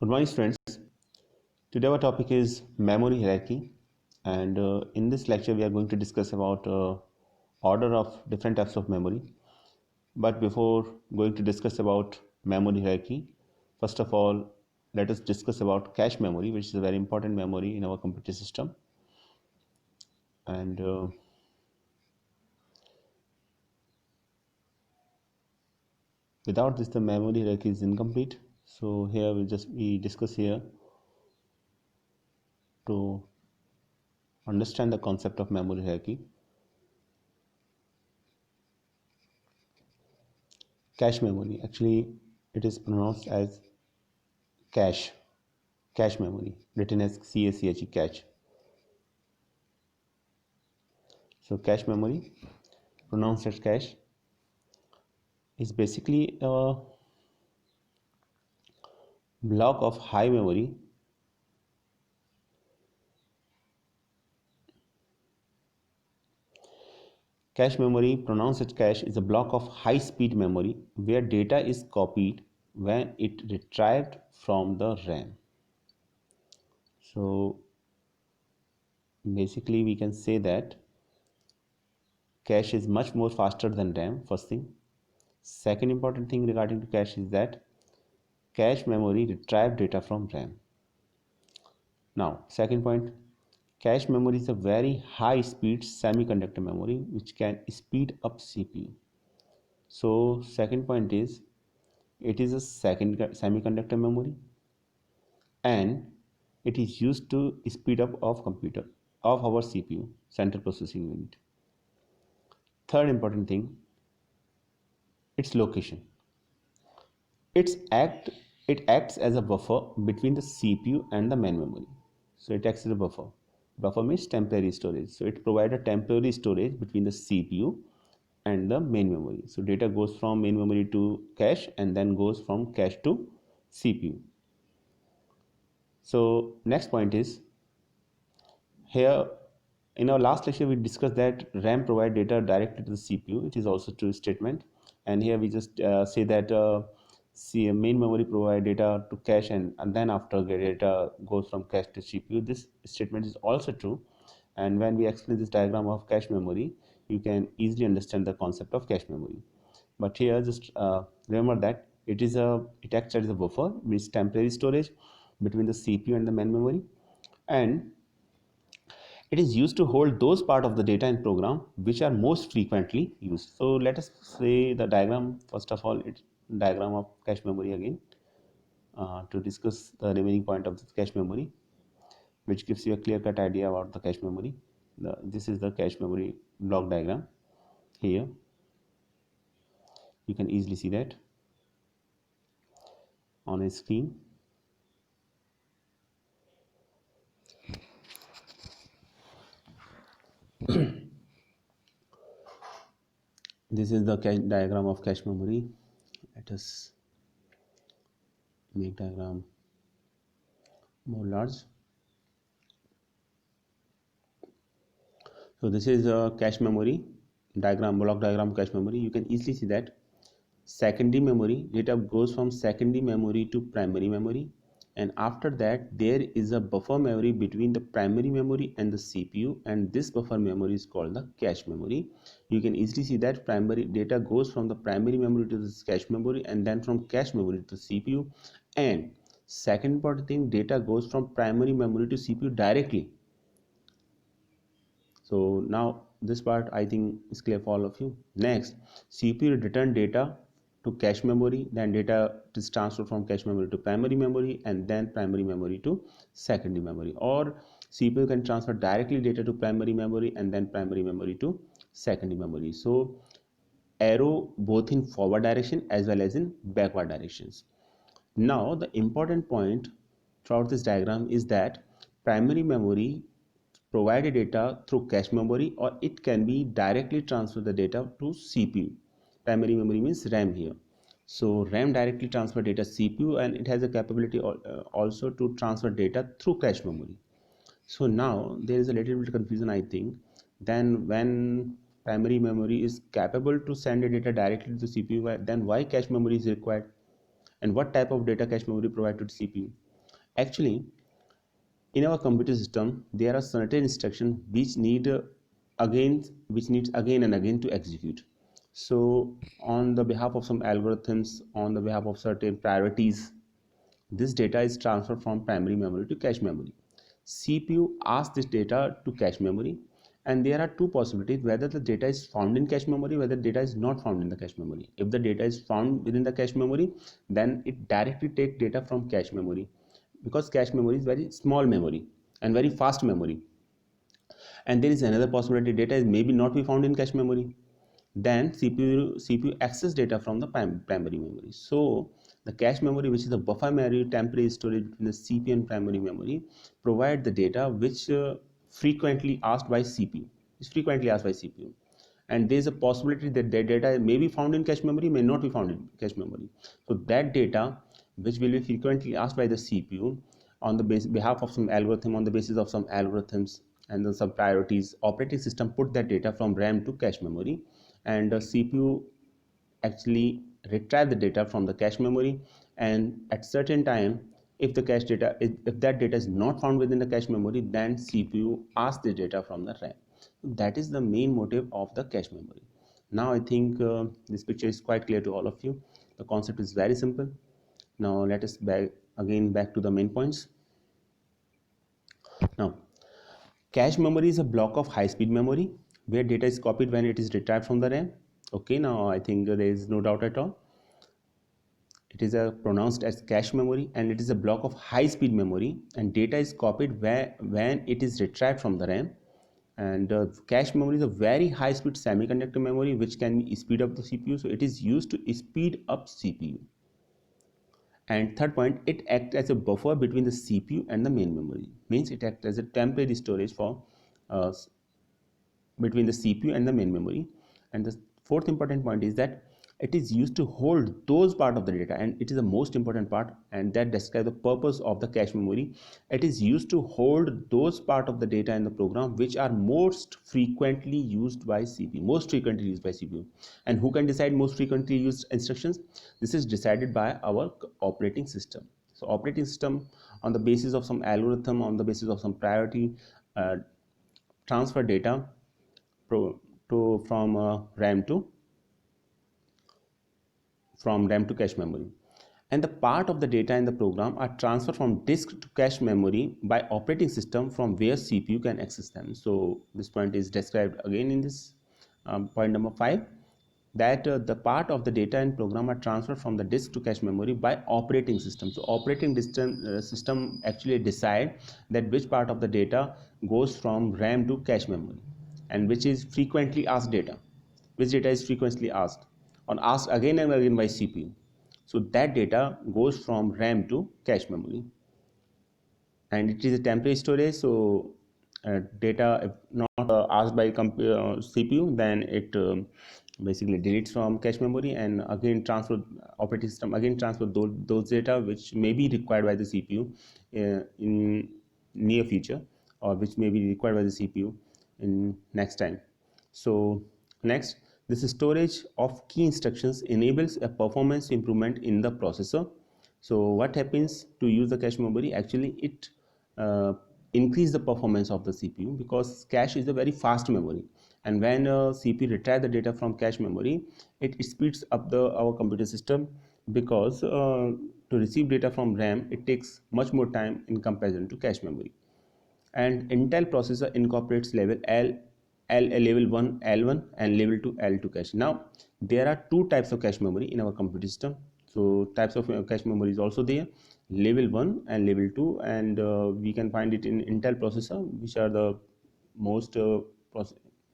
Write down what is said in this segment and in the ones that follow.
Good morning, friends. Today our topic is memory hierarchy, and in this lecture we are going to discuss about order of different types of memory. But before going to discuss about memory hierarchy, first of all, let us discuss about cache memory, which is a very important memory in our computer system. And without this, the memory hierarchy is incomplete. So here we discuss here to understand the concept of memory hierarchy. Cache memory, actually it is pronounced as cache memory, written as cache, cache. So cache memory, pronounced as cache, is basically a block of high memory cache memory, pronounced as cache, is a block of high speed memory where data is copied when it retrieved from the RAM. So basically we can say that cache is much more faster than RAM, first thing. Second important thing regarding to cache is that cache memory retrieve data from RAM. Now, second point, cache memory is a very high speed semiconductor memory which can speed up CPU. So, second point is it is a second semiconductor memory and it is used to speed up of our CPU, central processing unit. Third important thing, its location. It's act it acts as a buffer between the CPU and the main memory. So it acts as a buffer. Buffer means temporary storage. So it provides a temporary storage between the CPU and the main memory. So data goes from main memory to cache and then goes from cache to CPU. So next point is here in our last lecture we discussed that RAM provide data directly to the CPU. It is also true statement, and here we just say that main memory provide data to cache and then after data goes from cache to CPU. This statement is also true, and when we explain this diagram of cache memory, you can easily understand the concept of cache memory. But here just remember that it acts as a buffer, means temporary storage between the CPU and the main memory, and it is used to hold those part of the data in program which are most frequently used. So let us say the diagram. First of all, it's diagram of cache memory again to discuss the remaining point of the cache memory, which gives you a clear-cut idea about the cache memory. This is the cache memory block diagram. Here you can easily see that on a screen. This is the diagram of cache memory. Let us make diagram more large. So this is a cache memory diagram, block diagram cache memory. You can easily see that secondary memory data goes from secondary memory to primary memory, and after that there is a buffer memory between the primary memory and the CPU, and this buffer memory is called the cache memory. You can easily see that primary data goes from the primary memory to this cache memory and then from cache memory to CPU, and second important thing, data goes from primary memory to CPU directly. So now this part I think is clear for all of you. Next, CPU return data to cache memory, then data is transferred from cache memory to primary memory and then primary memory to secondary memory, or CPU can transfer directly data to primary memory and then primary memory to secondary memory. So arrow both in forward direction as well as in backward directions. Now the important point throughout this diagram is that primary memory provide data through cache memory, or it can be directly transfer the data to CPU. Primary memory means RAM here. So RAM directly transfer data CPU, and it has a capability also to transfer data through cache memory. So now there is a little bit confusion I think. Then when primary memory is capable to send the data directly to CPU, then why cache memory is required? And what type of data cache memory provided to CPU? Actually, in our computer system, there are certain instructions which needs again and again to execute. So, on the behalf of some algorithms, on the behalf of certain priorities, this data is transferred from primary memory to cache memory. CPU asks this data to cache memory, and there are two possibilities: whether the data is found in cache memory, whether data is not found in the cache memory. If the data is found within the cache memory, then it directly takes data from cache memory, because cache memory is very small memory and very fast memory. And there is another possibility: data is maybe not be found in cache memory, then CPU access data from the primary memory. So the cache memory, which is the buffer memory, temporary storage between the CPU and primary memory, provide the data which frequently asked by CPU is frequently asked by CPU. And there is a possibility that that data may be found in cache memory, may not be found in cache memory. So that data which will be frequently asked by the CPU, on the behalf of some algorithm, on the basis of some algorithms and then some priorities, operating system put that data from RAM to cache memory, and the CPU actually retrieve the data from the cache memory. And at certain time, if the cache data if that data is not found within the cache memory, then CPU asks the data from the RAM. That is the main motive of the cache memory. Now I think this picture is quite clear to all of you. The concept is very simple. Now let us back to the main points. Now, cache memory is a block of high-speed memory where data is copied when it is retrieved from the RAM. Okay, now I think there is no doubt at all. It is pronounced as cache memory, and it is a block of high-speed memory, and data is copied when it is retrieved from the RAM. And cache memory is a very high-speed semiconductor memory which can speed up the CPU. So it is used to speed up CPU. And third point, it acts as a buffer between the CPU and the main memory. Means it acts as a temporary storage for uh, between the CPU and the main memory. And the fourth important point is that it is used to hold those part of the data, and it is the most important part, and that describes the purpose of the cache memory. It is used to hold those part of the data in the program which are most frequently used by CPU. And who can decide most frequently used instructions? This is decided by our operating system. So operating system, on the basis of some algorithm, on the basis of some priority, transfer data from RAM to cache memory. And the part of the data in the program are transferred from disk to cache memory by operating system, from where CPU can access them. So this point is described again in this point number 5, that the part of the data in program are transferred from the disk to cache memory by operating system. So operating system actually decide that which part of the data goes from RAM to cache memory, and which is frequently asked data, which data is frequently asked or asked again and again by CPU. So that data goes from RAM to cache memory, and it is a temporary storage. So data if not asked by CPU, then it basically deletes from cache memory, and again transfer operating system again transfer those data which may be required by the CPU in near future, or which may be required by the CPU in next time. So next, this storage of key instructions enables a performance improvement in the processor. So what happens to use the cache memory? Actually, it increase the performance of the CPU, because cache is a very fast memory, and when CPU retrieve the data from cache memory, it speeds up our computer system, because to receive data from RAM it takes much more time in comparison to cache memory. And Intel processor incorporates level 1 L1 and level 2 L2 cache. Now there are two types of cache memory in our computer system. So types of cache memory is also there, level 1 and level 2, and we can find it in Intel processor, which are the most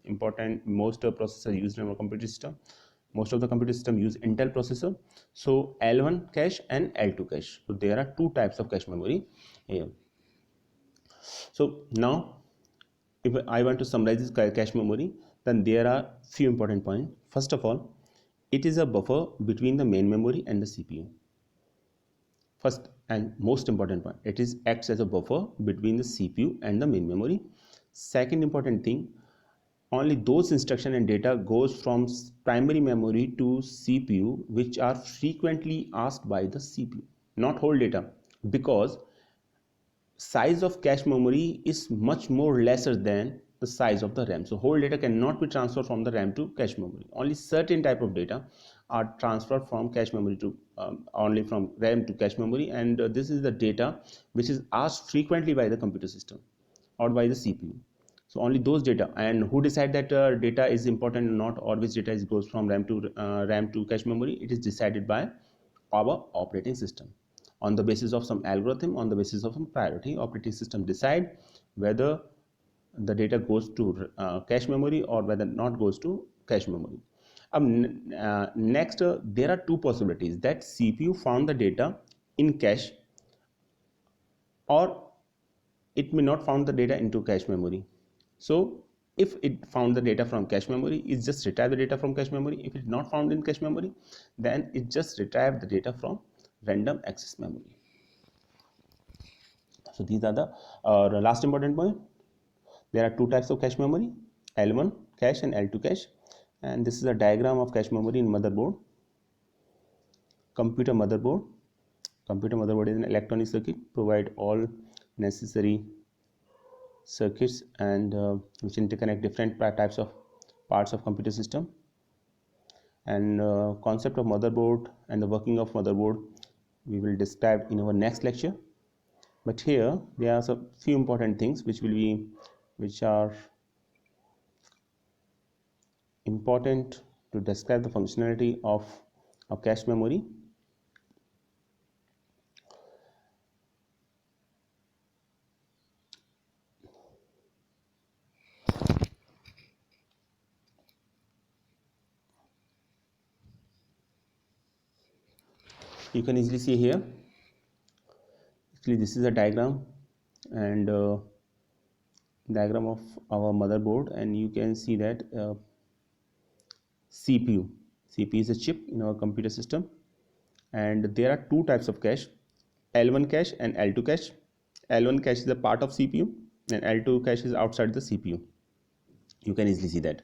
important processor used in our computer system. Most of the computer system use Intel processor. So L1 cache and L2 cache. So there are two types of cache memory here. So now, if I want to summarize this cache memory, then there are few important points. First of all, it is a buffer between the main memory and the CPU. First and most important point, it is acts as a buffer between the CPU and the main memory. Second important thing, only those instruction and data goes from primary memory to CPU which are frequently asked by the CPU, not whole data, because size of cache memory is much more lesser than the size of the RAM. So whole data cannot be transferred from the RAM to cache memory. Only certain type of data are transferred from cache memory to only from RAM to cache memory, and this is the data which is asked frequently by the computer system or by the CPU. So only those data, and who decide that data is important or not, or which data goes from RAM to cache memory, it is decided by our operating system on the basis of some algorithm, on the basis of some priority. Operating system decide whether the data goes to cache memory or whether not goes to cache memory. Next, there are two possibilities that CPU found the data in cache, or it may not found the data into cache memory. So if it found the data from cache memory, it just retrieve the data from cache memory. If it not found in cache memory, then it just retrieve the data from random access memory. So these are the last important point. There are two types of cache memory, L1 cache and L2 cache, and this is a diagram of cache memory in motherboard. Computer motherboard is an electronic circuit, provide all necessary circuits and which interconnect different types of parts of computer system. And concept of motherboard and the working of motherboard we will describe in our next lecture. But here there are some few important things which are important to describe the functionality of a cache memory. You can easily see here, actually this is a diagram and diagram of our motherboard, and you can see that CPU is a chip in our computer system, and there are two types of cache, L1 cache and L2 cache. L1 cache is a part of CPU and L2 cache is outside the CPU. You can easily see that.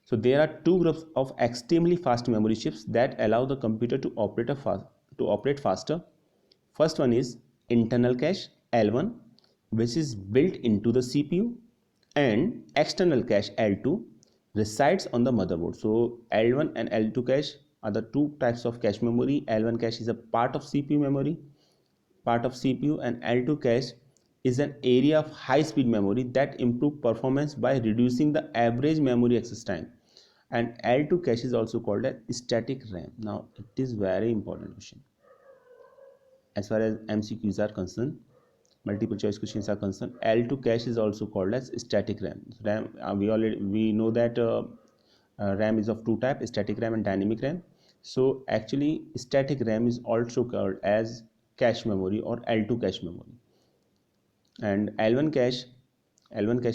So there are two groups of extremely fast memory chips that allow the computer to operate faster. First one is internal cache L1, which is built into the CPU, and external cache L2 resides on the motherboard. So L1 and L2 cache are the two types of cache memory. L1 cache is a part of CPU memory, and L2 cache is an area of high speed memory that improve performance by reducing the average memory access time. And L2 cache is also called as static RAM. Now it is very important question as far as MCQs are concerned, multiple choice questions are concerned. L2 cache is also called as static RAM. We know that RAM is of two types, static RAM and dynamic RAM. So actually static RAM is also called as cache memory or L2 cache memory. And L1 cache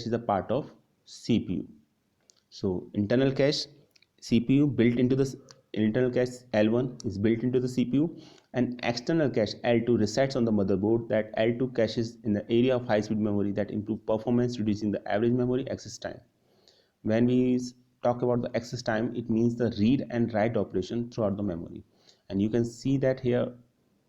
is a part of CPU. So internal cache CPU built into the internal cache L1 is built into the CPU, and external cache L2 resides on the motherboard. That L2 caches in the area of high speed memory that improve performance, reducing the average memory access time. When we talk about the access time, it means the read and write operation throughout the memory. And you can see that here,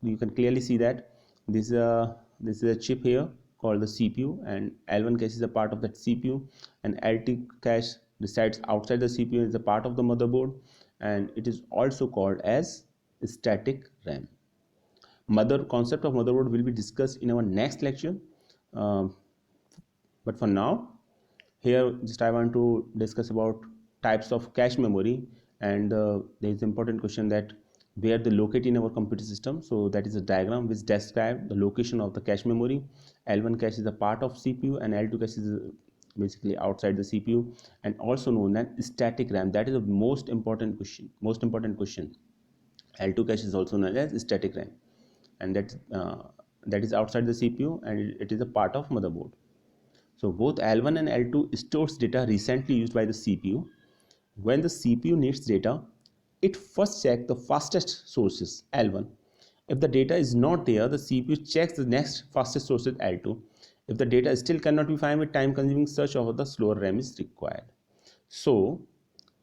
you can clearly see that this is a chip here called the CPU, and L1 cache is a part of that CPU, and L2 cache resides outside the CPU, is a part of the motherboard, and it is also called as static RAM. Concept of motherboard will be discussed in our next lecture, but for now here just I want to discuss about types of cache memory, and there is important question that where they locate in our computer system. So that is a diagram which describes the location of the cache memory. L1 cache is a part of CPU, and L2 cache is basically outside the CPU, and also known as static RAM. That is the most important question. L2 cache is also known as static RAM, and that is outside the CPU, and it is a part of motherboard. So both L1 and L2 stores data recently used by the CPU. When the CPU needs data, it first checks the fastest sources L1. If the data is not there, the CPU checks the next fastest sources L2. If the data still cannot be found with time-consuming search, or the slower RAM is required. So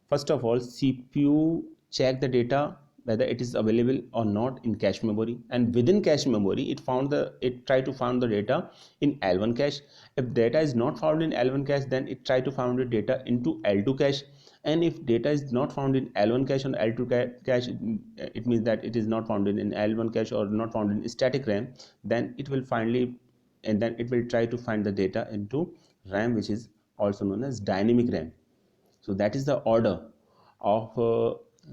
first of all, CPU check the data whether it is available or not in cache memory, and within cache memory it try to find the data in L1 cache. If data is not found in L1 cache, then it try to find the data into L2 cache. And if data is not found in L1 cache and L2 cache, it means that it is not found in L1 cache or not found in static RAM, then it will finally, and then it will try to find the data into RAM, which is also known as dynamic RAM. So that is the order of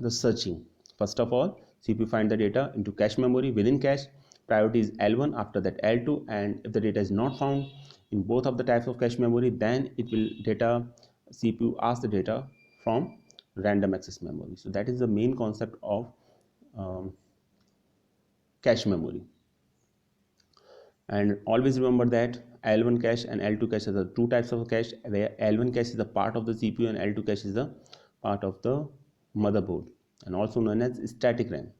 the searching. First of all, CPU find the data into cache memory. Within cache, priority is L1, after that L2, and if the data is not found in both of the types of cache memory, then it will CPU ask the data from random access memory. So that is the main concept of um, cache memory. And always remember that L1 cache and L2 cache are the two types of cache, where L1 cache is a part of the CPU and L2 cache is a part of the motherboard, and also known as static RAM.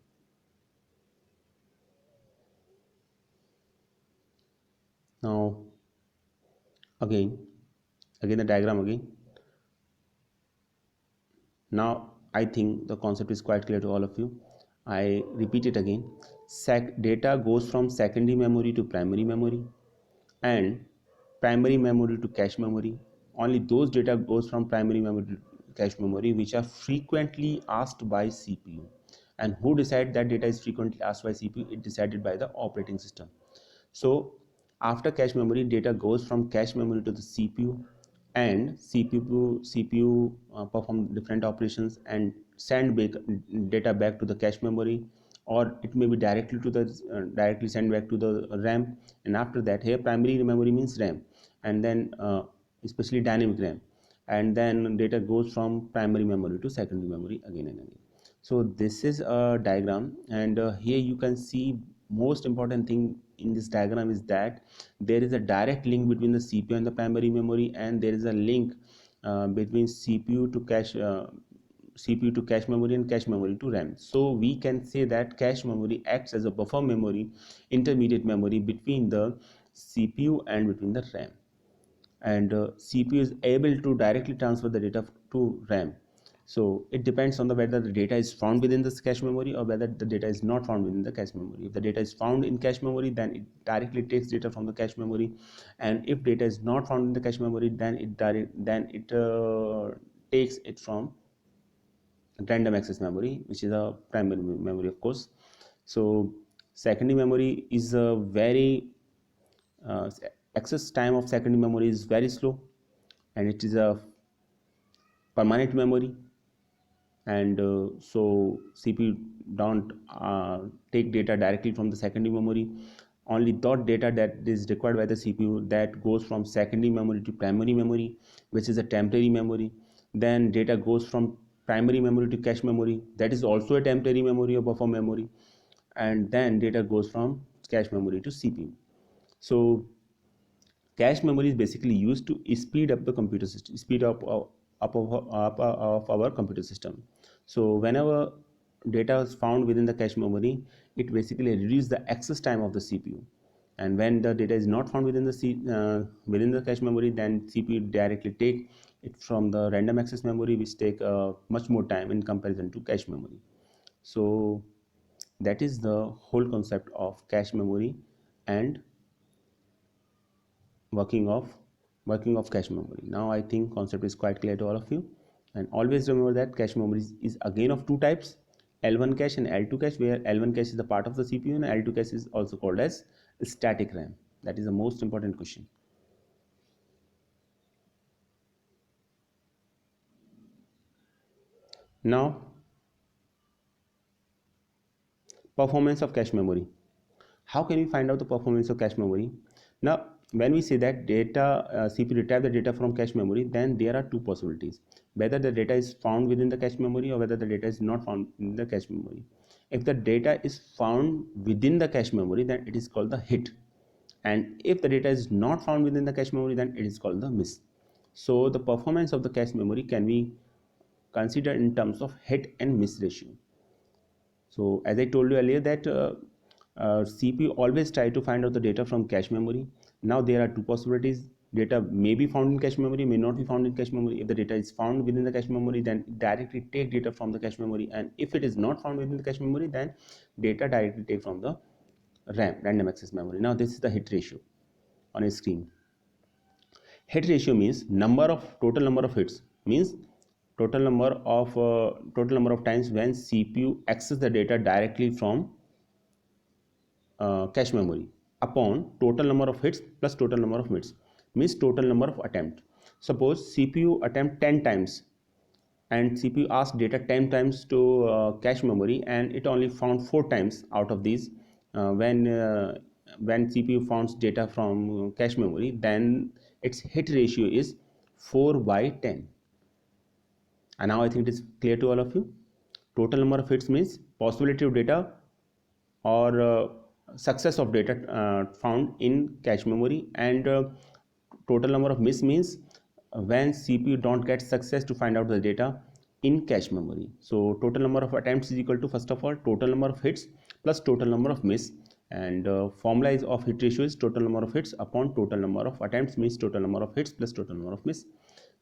Now again the diagram again. Now I think the concept is quite clear to all of you. I repeat it again. Data goes from secondary memory to primary memory, and primary memory to cache memory. Only those data goes from primary memory to cache memory which are frequently asked by CPU. And who decide that data is frequently asked by CPU? It decided by the operating system. So after cache memory, data goes from cache memory to the CPU, and CPU perform different operations and send back data back to the cache memory, or it may be directly sent back to the RAM. And after that, here primary memory means RAM, and then especially dynamic RAM, and then data goes from primary memory to secondary memory again and again. So this is a diagram, and here you can see most important thing in this diagram is that there is a direct link between the CPU and the primary memory, and there is a link between CPU to cache memory and cache memory to RAM. So we can say that cache memory acts as a buffer memory, intermediate memory between the CPU and between the RAM, and CPU is able to directly transfer the data to RAM. So it depends on whether the data is found within the cache memory or whether the data is not found within the cache memory. If the data is found in cache memory, then it directly takes data from the cache memory, and if data is not found in the cache memory, then it takes it from random access memory, which is a primary memory, of course. So secondary memory is a very access time of secondary memory is very slow, and it is a permanent memory, and so CPU don't take data directly from the secondary memory. Only that data that is required by the CPU that goes from secondary memory to primary memory, which is a temporary memory. Then data goes from primary memory to cache memory, that is also a temporary memory or buffer memory. And then data goes from cache memory to CPU. So cache memory is basically used to speed up the computer system, speed up of our computer system. So whenever data is found within the cache memory, it basically reduces the access time of the CPU. And when the data is not found within the cache memory, then CPU directly take it from the random access memory, which take much more time in comparison to cache memory. So that is the whole concept of cache memory and working of cache memory. Now I think concept is quite clear to all of you. And always remember that cache memory is again of two types, L1 cache and L2 cache, where L1 cache is the part of the CPU and L2 cache is also called as static RAM. That is the most important question. Now, performance of cache memory. How can we find out the performance of cache memory? Now, when we say that CPU retrieve the data from cache memory, then there are two possibilities: whether the data is found within the cache memory or whether the data is not found in the cache memory. If the data is found within the cache memory, then it is called the hit, and if the data is not found within the cache memory, then it is called the miss. So the performance of the cache memory can be considered in terms of hit and miss ratio. So as I told you earlier that CPU always try to find out the data from cache memory. Now there are two possibilities: Data may be found in cache memory, may not be found in cache memory. If the data is found within the cache memory, then directly take data from the cache memory, and if it is not found within the cache memory, then data directly take from the RAM, random access memory. Now this is the hit ratio on a screen. Hit ratio means total number of hits, means total number of times when CPU access the data directly from cache memory upon total number of hits plus total number of bits, means total number of attempt. Suppose CPU attempt 10 times and CPU asked data 10 times to cache memory, and it only found 4 times out of these. When CPU finds data from cache memory, then its hit ratio is 4 by 10. And now I think it is clear to all of you. Total number of hits means possibility of data or success of data found in cache memory, and total number of miss means when CPU don't get success to find out the data in cache memory. So total number of attempts is equal to, first of all, total number of hits plus total number of miss, and formula is of hit ratio is total number of hits upon total number of attempts, means total number of hits plus total number of miss.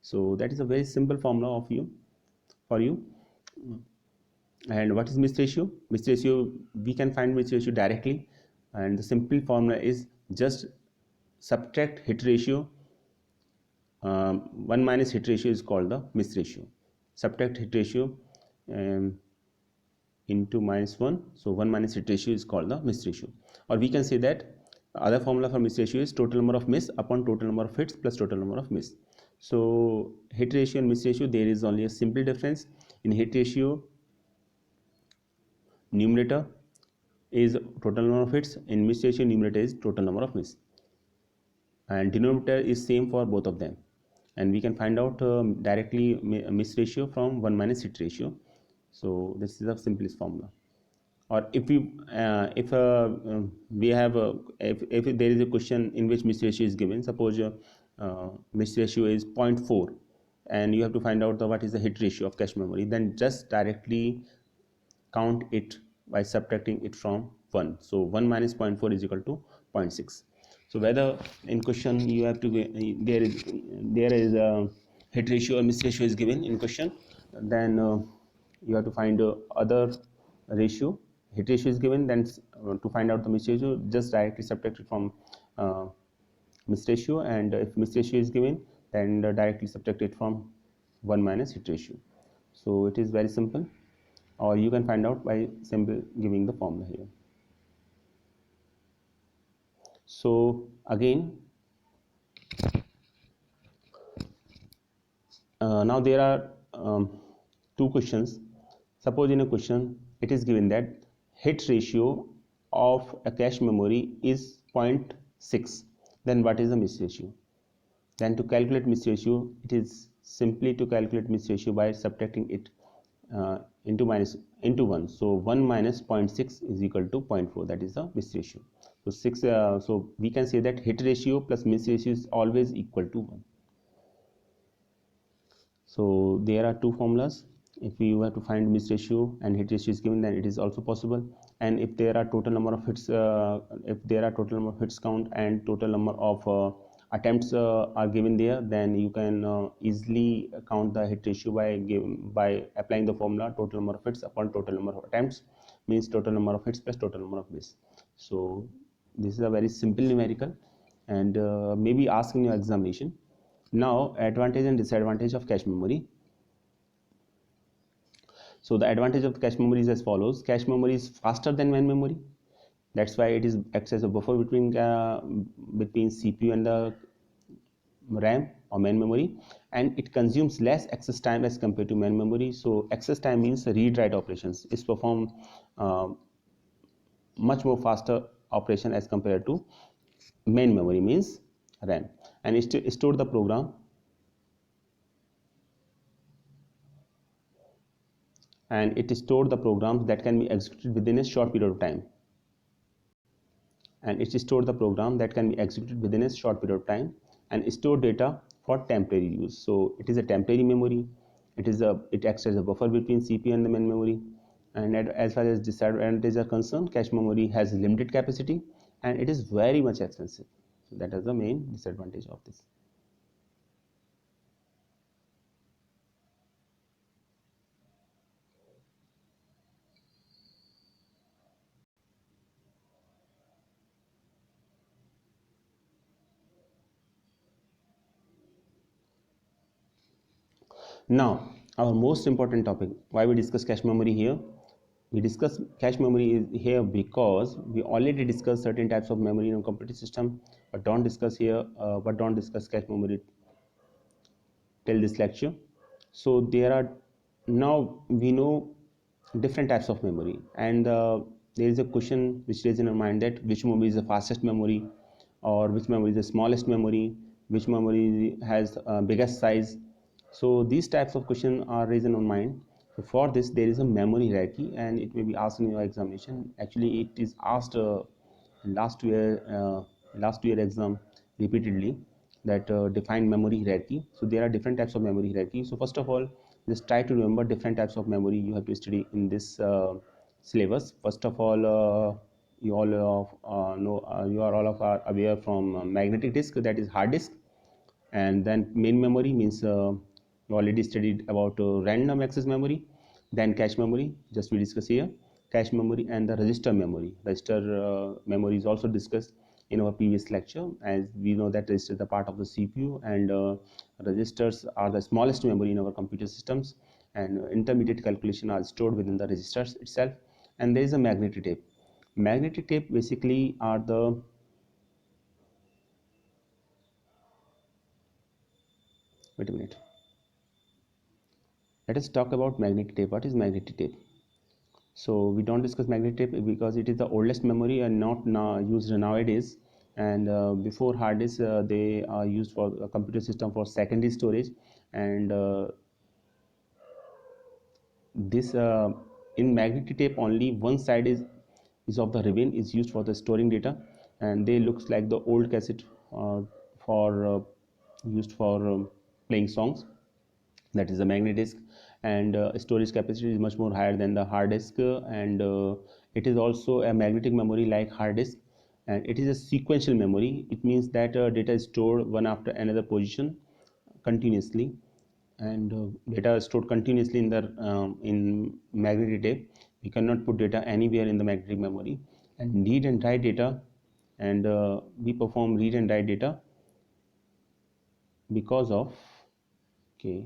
So that is a very simple formula for you. And what is miss ratio? Miss ratio, we can find miss ratio directly, and the simple formula is just subtract hit ratio. 1 minus hit ratio is called the miss ratio. Subtract hit ratio into -1, so 1 minus hit ratio is called the miss ratio. Or we can say that other formula for miss ratio is total number of miss upon total number of hits plus total number of miss. So hit ratio and miss ratio, there is only a simple difference. In hit ratio, numerator is total number of hits, in miss ratio numerator is total number of miss, and denominator is same for both of them, and we can find out directly miss ratio from 1 minus hit ratio. So this is the simplest formula. Or if we have if there is a question in which miss ratio is given, suppose miss ratio is 0.4 and you have to find out what is the hit ratio of cache memory, then just directly count it by subtracting it from 1. So 1 minus 0.4 is equal to 0.6. So whether in question you have to there is a hit ratio or miss ratio is given in question, then you have to find other ratio. Hit ratio is given, then to find out the miss ratio, just directly subtract it from miss ratio, and if miss ratio is given, then directly subtract it from 1 minus hit ratio. So it is very simple, or you can find out by simply giving the formula here. So again, now there are two questions. Suppose in a question it is given that hit ratio of a cache memory is 0.6, then what is the miss ratio? Then to calculate miss ratio, it is simply to calculate miss ratio by subtracting it into 1. So 1 minus 0.6 is equal to 0.4, that is the miss ratio. So so we can say that hit ratio plus miss ratio is always equal to 1. So there are two formulas. If you have to find miss ratio and hit ratio is given, then it is also possible. And if there are total number of hits, count and total number of attempts are given there, then you can easily count the hit ratio by applying the formula total number of hits upon total number of attempts, means total number of hits plus total number of miss. So this is a very simple numerical, and maybe asked in your examination. Now advantage and disadvantage of cache memory. So the advantage of cache memory is as follows. Cache memory is faster than main memory. That's why it acts as a buffer between CPU and the RAM or main memory, and it consumes less access time as compared to main memory. So access time means read-write operations is performed much more faster operation as compared to main memory, means RAM, and it store the program and it stored the programs that can be executed within a short period of time. And it stored the program that can be executed within a short period of time and store data for temporary use. So it is a temporary memory. It acts as a buffer between CPU and the main memory. And as far as disadvantages are concerned, cache memory has limited capacity and it is very much expensive. So that is the main disadvantage of this. Now, our most important topic, why we discuss cache memory here. We discuss cache memory is here because we already discussed certain types of memory in a computer system, but don't discuss cache memory till this lecture. So there are, now we know different types of memory, and there is a question which is in our mind, that which memory is the fastest memory, or which memory is the smallest memory, which memory has biggest size. So these types of questions are raised in our mind. So for this there is a memory hierarchy, and it may be asked in your examination. Actually it is asked last year exam repeatedly, that define memory hierarchy. So there are different types of memory hierarchy. So first of all, just try to remember different types of memory you have to study in this syllabus. First of all, you all know, you are all of are aware from magnetic disk, that is hard disk. And then main memory means you already studied about random access memory. Then cache memory, just we discuss here cache memory, and the register memory. Register memory is also discussed in our previous lecture, as we know that register is the part of the CPU, and registers are the smallest memory in our computer systems, and intermediate calculation are stored within the registers itself. And there is a magnetic tape. Magnetic tape basically are the, wait a minute, let us talk about magnetic tape. What is magnetic tape? So we don't discuss magnetic tape because it is the oldest memory and not now used nowadays. And before hard disk, they are used for a computer system for secondary storage. And this in magnetic tape, only one side is of the ribbon is used for the storing data, and they looks like the old cassette for used for playing songs. That is the magnetic disk. And storage capacity is much more higher than the hard disk, and it is also a magnetic memory like hard disk. And it is a sequential memory. It means that data is stored one after another position continuously, and data is stored continuously in magnetic tape. We cannot put data anywhere in the magnetic memory. And read and write data, and we perform read and write data because of, okay,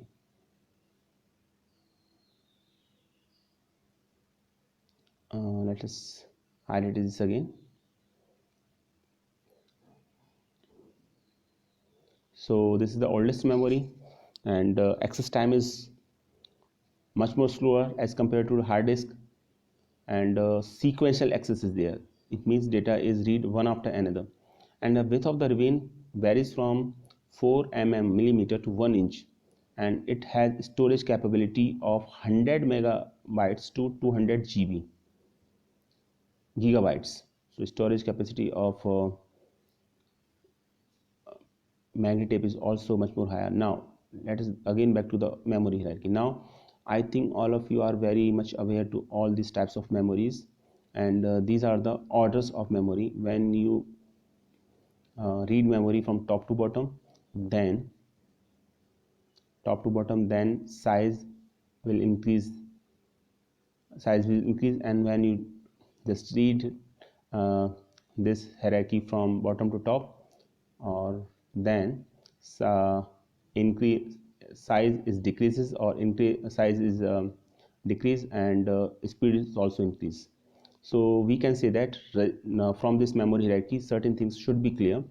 let us highlight this again. So this is the oldest memory, and access time is much more slower as compared to the hard disk. And sequential access is there. It means data is read one after another. And the width of the ribbon varies from 4 millimeter to 1 inch, and it has storage capability of 100 megabytes to 200 gigabytes. So storage capacity of magnetic tape is also much more higher. Now let us again back to the memory hierarchy. Now I think all of you are very much aware to all these types of memories, and these are the orders of memory. When you read memory from top to bottom, then size will increase, and when you just read uh, this hierarchy from bottom to top, or then uh, increase size is decreases, or increase size is decrease, and speed is also increase. So we can say that now from this memory hierarchy certain things should be clear.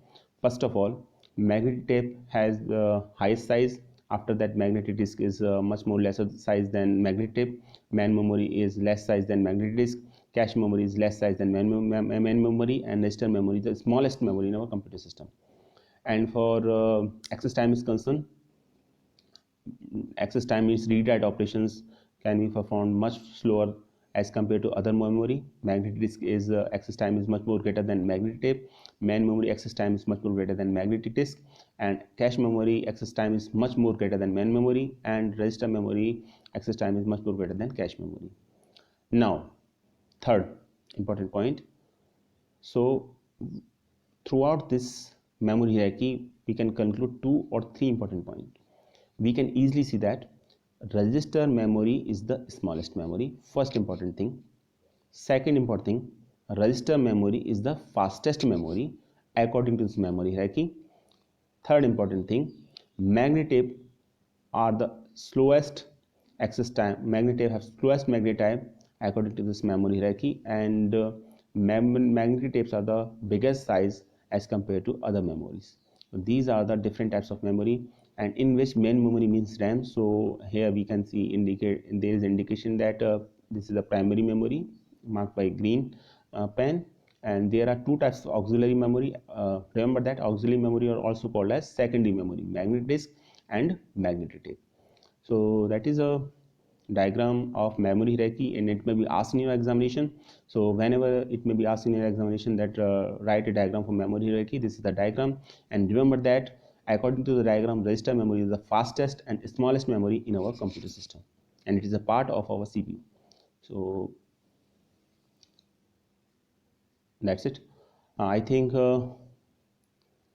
First of all, magnetic tape has the highest size. After that, magnetic disk is much more lesser size than magnetic tape. Main memory is less size than magnetic disk. Cache memory is less size than main memory, and register memory is the smallest memory in our computer system. And for access time is concerned, access time means read write operations can be performed much slower as compared to other memory. Magnetic disk is access time is much more greater than magnetic tape. Main memory access time is much more greater than magnetic disk, and cache memory access time is much more greater than main memory, and register memory access time is much more greater than cache memory. Now, third important point. So throughout this memory hierarchy, we can conclude 2 or 3 important points. We can easily see that register memory is the smallest memory, first important thing. Second important thing, register memory is the fastest memory according to this memory hierarchy. Third important thing, magnetic tape are the slowest access time, slowest magnetic time according to this memory hierarchy, and magnetic tapes are the biggest size as compared to other memories. So these are the different types of memory, and in which main memory means RAM. So here we can see there is indication that this is the primary memory marked by green pen, and there are two types of auxiliary memory. Remember that auxiliary memory are also called as secondary memory, magnetic disk and magnetic tape. So that is a diagram of memory hierarchy, and it may be asked in your examination. So whenever it may be asked in your examination that write a diagram for memory hierarchy, this is the diagram. And remember that according to the diagram, register memory is the fastest and smallest memory in our computer system, and it is a part of our CPU. So that's it. I think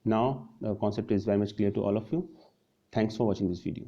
now the concept is very much clear to all of you. Thanks for watching this video.